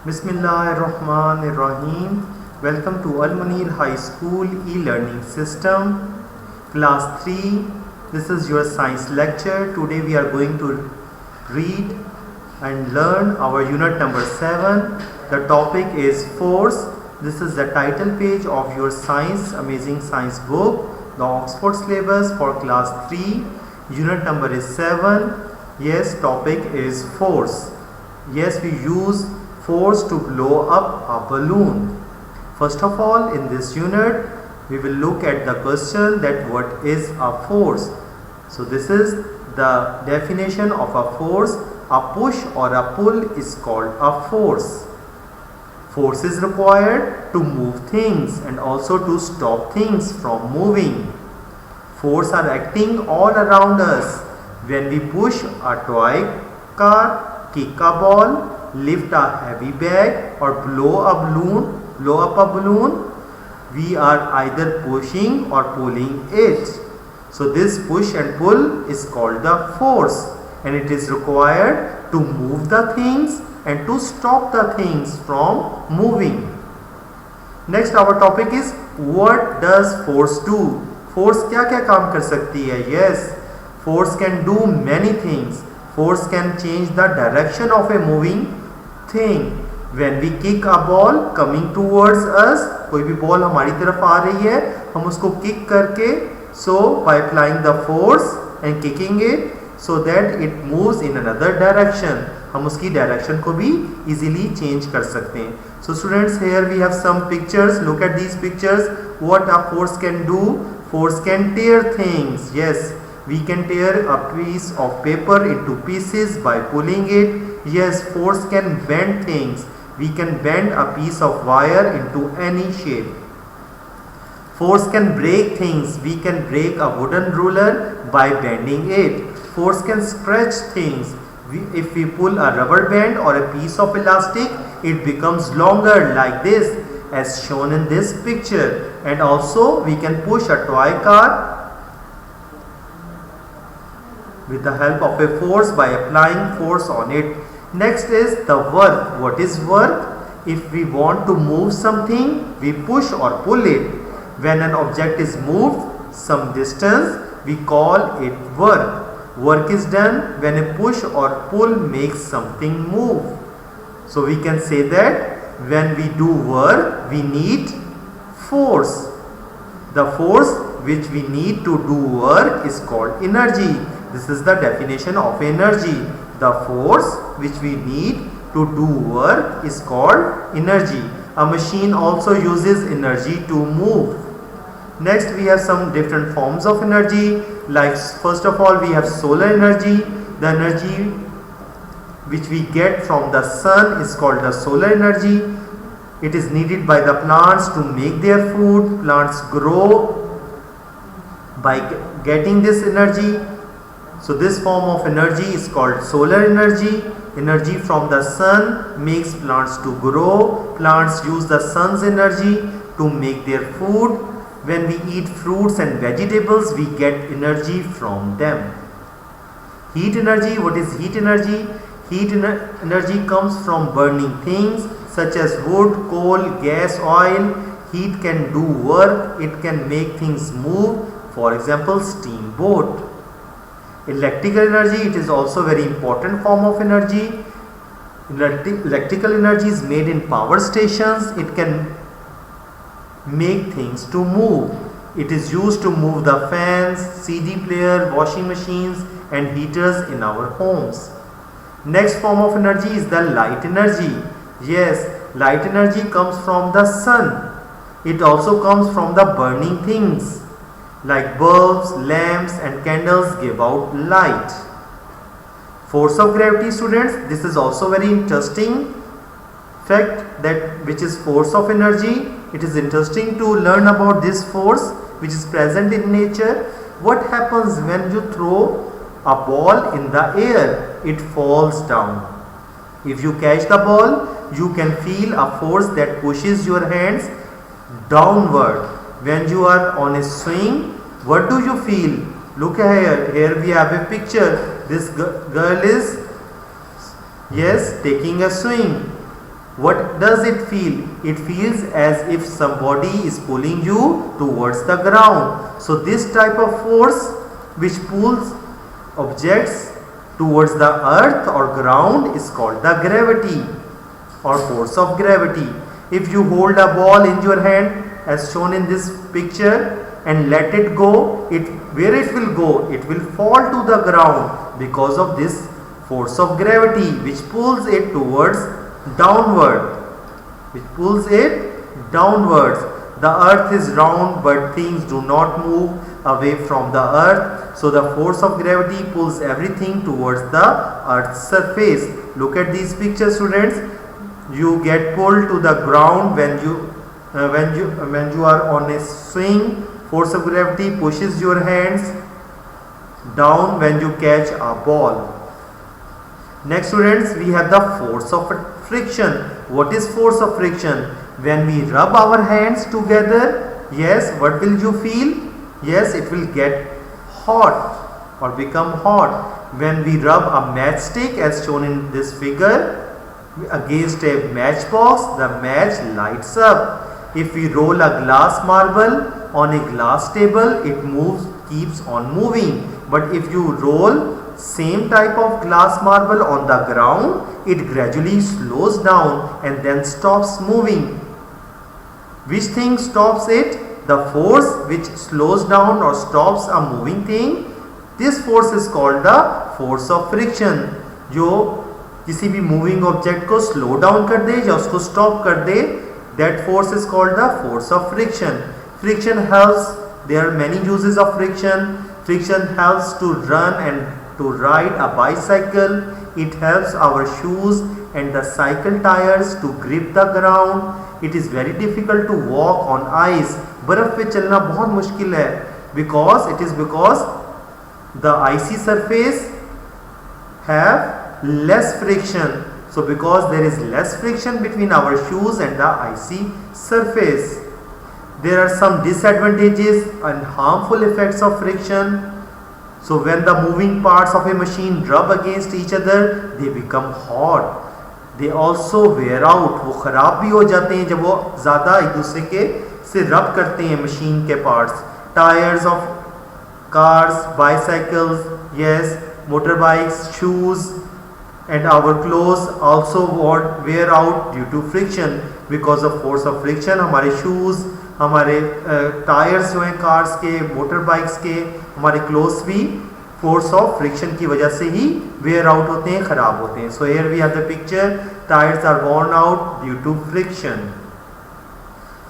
Bismillahirrahmanirrahim. Welcome to Al Munir High School e-learning system, class 3. This is your science lecture. Today we are going to read and learn our unit number 7. The topic is force. This is the title page of your science, amazing science book, the Oxford syllabus for class 3. Unit number is 7. Yes, topic is force. Yes, we use force to blow up a balloon. First of all, in this unit we will look at the question that what is a force. So this is the definition of a force. A push or a pull is called a force. Force is required to move things and also to stop things from moving. Force are acting all around us. When we push a toy car, kick a ball, lift a heavy bag or blow up a balloon, we are either pushing or pulling it. So this push and pull is called the force, and it is required to move the things and to stop the things from moving. Next our topic is what does force do? Force क्या क्या काम कर सकती है? Yes, force can do many things. Force can change the direction of a moving thing. When we kick a ball coming towards us, कोई भी ball हमारी तरफ आ रही है, हम उसको किक करके, so by applying the force and kicking it, so that it moves in another direction, हम उसकी direction को भी easily change कर सकते हैं. So students, here we have some pictures. Look at these pictures. What a force can do? Force can tear things. Yes, we can tear a piece of paper into pieces by pulling it. Yes, force can bend things. We can bend a piece of wire into any shape. Force can break things. We can break a wooden ruler by bending it. Force can stretch things. If we pull a rubber band or a piece of elastic, it becomes longer like this as shown in this picture. And also we can push a toy car with the help of a force by applying force on it. Next is the work. What is work? If we want to move something, we push or pull it. When an object is moved some distance, we call it work. Work is done when a push or pull makes something move. So we can say that when we do work, we need force. The force which we need to do work is called energy. This is the definition of energy. The force which we need to do work is called energy. A machine also uses energy to move. Next we have some different forms of energy. Like first of all we have solar energy. The energy which we get from the sun is called the solar energy. It is needed by the plants to make their food. Plants grow by getting this energy. So this form of energy is called solar energy. Energy from the sun makes plants to grow. Plants use the sun's energy to make their food. When we eat fruits and vegetables, we get energy from them. Heat energy. What is heat energy? Heat energy comes from burning things such as wood, coal, gas, oil. Heat can do work. It can make things move. For example, steamboat. Electrical energy, it is also very important form of energy. Electrical energy is made in power stations. It can make things to move. It is used to move the fans, CD player, washing machines and heaters in our homes. Next form of energy is the light energy. Yes, light energy comes from the sun. It also comes from the burning things. Like bulbs, lamps and candles give out light. Force of gravity, students, this is also very interesting fact, that which is force of energy. It is interesting to learn about this force which is present in nature. What happens when you throw a ball in the air? It falls down. If you catch the ball, you can feel a force that pushes your hands downward. When you are on a swing, what do you feel? Look here. Here we have a picture. This girl is, yes, taking a swing. What does it feel? It feels as if somebody is pulling you towards the ground. So this type of force which pulls objects towards the earth or ground is called the gravity or force of gravity. If you hold a ball in your hand as shown in this picture and let it go, where it will go? It will fall to the ground because of this force of gravity which pulls it towards downward. The earth is round but things do not move away from the earth. So the force of gravity pulls everything towards the earth's surface. Look at these pictures, students. You get pulled to the ground when you are on a swing. Force of gravity pushes your hands down when you catch a ball. Next, students, we have the force of friction. What is force of friction? When we rub our hands together, yes, what will you feel? Yes, it will get hot or become hot. When we rub a matchstick as shown in this figure against a matchbox, the match lights up. If we roll a glass marble on a glass table, it keeps on moving. But if you roll same type of glass marble on the ground, it gradually slows down and then stops moving. Which thing stops it? The force which slows down or stops a moving thing. This force is called the force of friction. जो किसी भी moving object को slow down कर दे या उसको stop कर दे, that force is called the force of friction. Friction helps. There are many uses of friction. Friction helps to run and to ride a bicycle. It helps our shoes and the cycle tires to grip the ground. It is very difficult to walk on ice. बर्फ पे चलना बहुत मुश्किल है because the icy surface have less friction. So because there is less friction between our shoes and the icy surface. There are some disadvantages and harmful effects of friction. So when the moving parts of a machine rub against each other, they become hot. They also wear out. वो खराब भी हो जाते हैं जब वो ज़्यादा एक दूसरे के से रब करते हैं मशीन के parts. Tires of cars, bicycles, yes, motorbikes, shoes, and our clothes also wear out due to friction. Because of force of friction, हमारे shoes, हमारे टायर्स जो हैं कार्स के, मोटर बाइक्स के, हमारे क्लोथ्स भी फोर्स ऑफ फ्रिक्शन की वजह से ही वेयर आउट होते हैं, खराब होते हैं. So here we have the picture, tyres are worn out due to friction.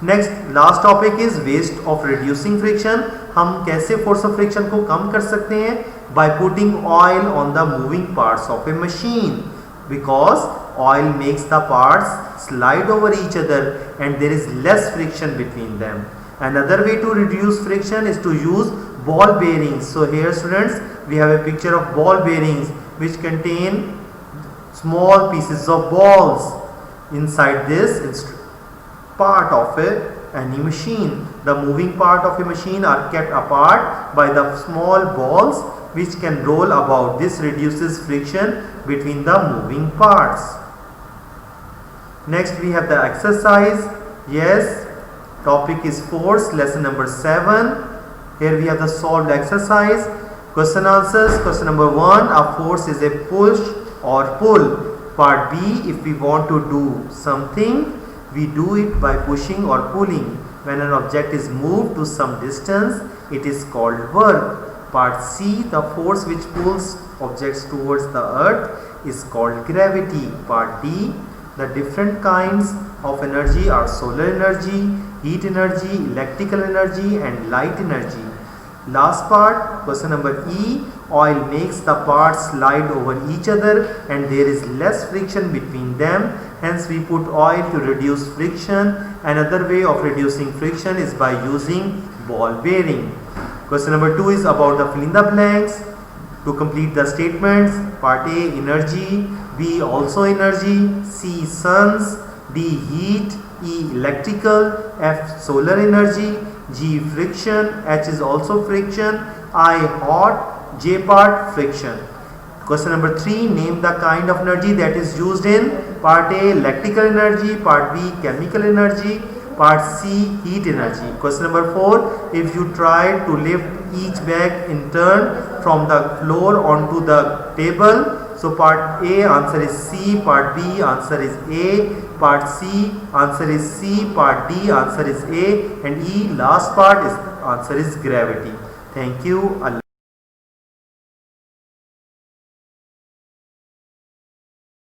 Next last topic is ways of reducing friction. हम कैसे फोर्स ऑफ फ्रिक्शन को कम कर सकते हैं? By putting oil on the moving parts of A machine. Because oil makes the parts slide over each other and there is less friction between them. Another way to reduce friction is to use ball bearings. So here students, we have a picture of ball bearings which contain small pieces of balls inside this part of any machine. The moving part of a machine are kept apart by the small balls which can roll about. This reduces friction between the moving parts. Next we have the exercise. Yes, topic is force, lesson number 7. Here we have the solved exercise. Question answers. Question number 1, a force is a push or pull. Part B, if we want to do something, we do it by pushing or pulling. When an object is moved to some distance, it is called work. Part C, the force which pulls objects towards the earth is called gravity. Part D, the different kinds of energy are solar energy, heat energy, electrical energy and light energy. Last part, question number E, oil makes the parts slide over each other and there is less friction between them. Hence we put oil to reduce friction. Another way of reducing friction is by using ball bearing. Question number 2 is about the fill in the blanks. To complete the statements, part A, energy, B, also energy, C, suns, D, heat, E, electrical, F, solar energy, G, friction, H is also friction, I, hot, J part, friction. Question number 3, name the kind of energy that is used in part A, electrical energy, part B, chemical energy, part C, heat energy. Question number 4, if you try to lift each bag in turn from the floor onto the table, so part A answer is C, part B answer is A, part C answer is C, part D answer is A, and E last part is answer is gravity. Thank you.